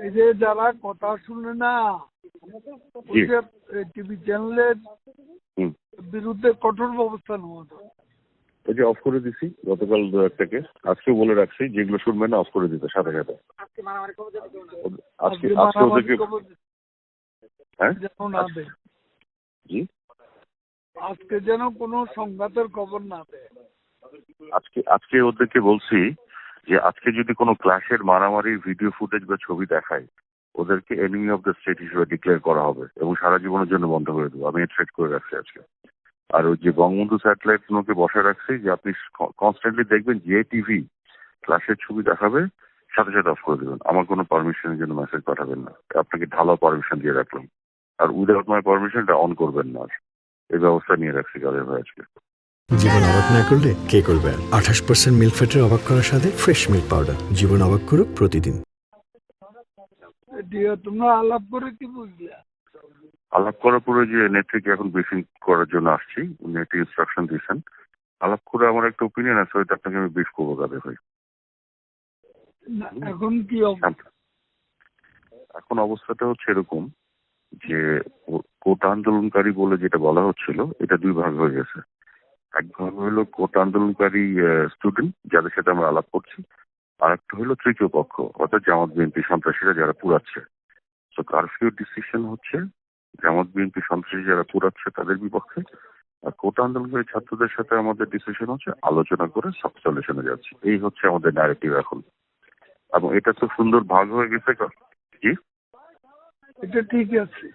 এই যে যারা কথা শুনে না, ওই যে টিভি চ্যানেলের বিরুদ্ধে কঠোর ব্যবস্থা নেওয়া দরকার। এই যে অফ করে দিছি গতকাল থেকে, আজকেও বলে রাখছি যেগুলো শুনবে না অফ করে দিতে সাথে সাথে। আজকে ওদেরকে হ্যাঁ যেন না দেয়, জি আজকে যেন কোনো সংঘাতের খবর না দেয়। আজকে ওদেরকে বলছি যে আজকে যদি কোনো ক্লাসের মারামারির ভিডিও ফুটেজ বা ছবি দেখায়, ওদেরকে এনিমি অফ দ্য স্টেট হিসেবে ডিক্লেয়ার করা হবে এবং সারা জীবনের জন্য বন্ধ করে দেবো। আমি থ্রেট করে রাখছি আজকে। আর ওই যে বঙ্গবন্ধু স্যাটেলাইট গুলোকে বসায় রাখছি যে আপনি কনস্ট্যান্টলি দেখবেন যে টিভি ক্লাসের ছবি দেখাবে সাথে সাথে অফ করে দেবেন। আমার কোনো পারমিশনের জন্য মেসেজ পাঠাবেন না। আপনাকে ঢালাও পারমিশন দিয়ে রাখলাম। আর উইদাউট মাই পারমিশনটা অন করবেন না। এই ব্যবস্থা নিয়ে রাখছি কাদের ভাই আজকে। জীবন অবাক না করলে কে করবে? 28% মিল্ক ফ্যাটের অবাক করার সাথে ফ্রেশ মিল্ক পাউডার। জীবন অবাক করুক প্রতিদিন। তোমরা আলাপ করে কি বুঝলে? আলাপ করার পরে যে নেত্রীকে এখন ব্রিফিং করার জন্য আসছি, নেত্রী ইনস্ট্রাকশন দিয়েছেন। আলাপ করে আমার একটা ওপিনিয়ন আছে, হয়তো আপনাকে আমি ব্রিফ করবো কাদের ভাই। এখন কি এখন অবস্থাটা হচ্ছে এরকম যে কোটা আন্দোলনকারী বলে যেটা বলা হচ্ছিল, এটা দুই ভাগ হয়ে গেছে। এক ভাগ হলো কোটা আন্দোলনকারী স্টুডেন্ট যাদের সাথে আমরা আলাপ করছি, আর একটা হলো তৃতীয় পক্ষ অর্থাৎ জামাত বিএনপি সন্ত্রাসীরা যারা পুরাচ্ছে। তো কারফিউ ডিসিশন হচ্ছে জামাত বিএনপি সন্ত্রাসী যারা পুরাচ্ছে তাদের বিপক্ষে, আর কোটা আন্দোলনকারী ছাত্রদের সাথে আমাদের ডিসিশন হচ্ছে আলোচনা করে সব সলিউশনে যাচ্ছে। এই হচ্ছে আমাদের ন্যারেটিভ এখন, এবং এটা তো সুন্দর ভাগ হয়ে গেছে। জি এটা ঠিক আছে।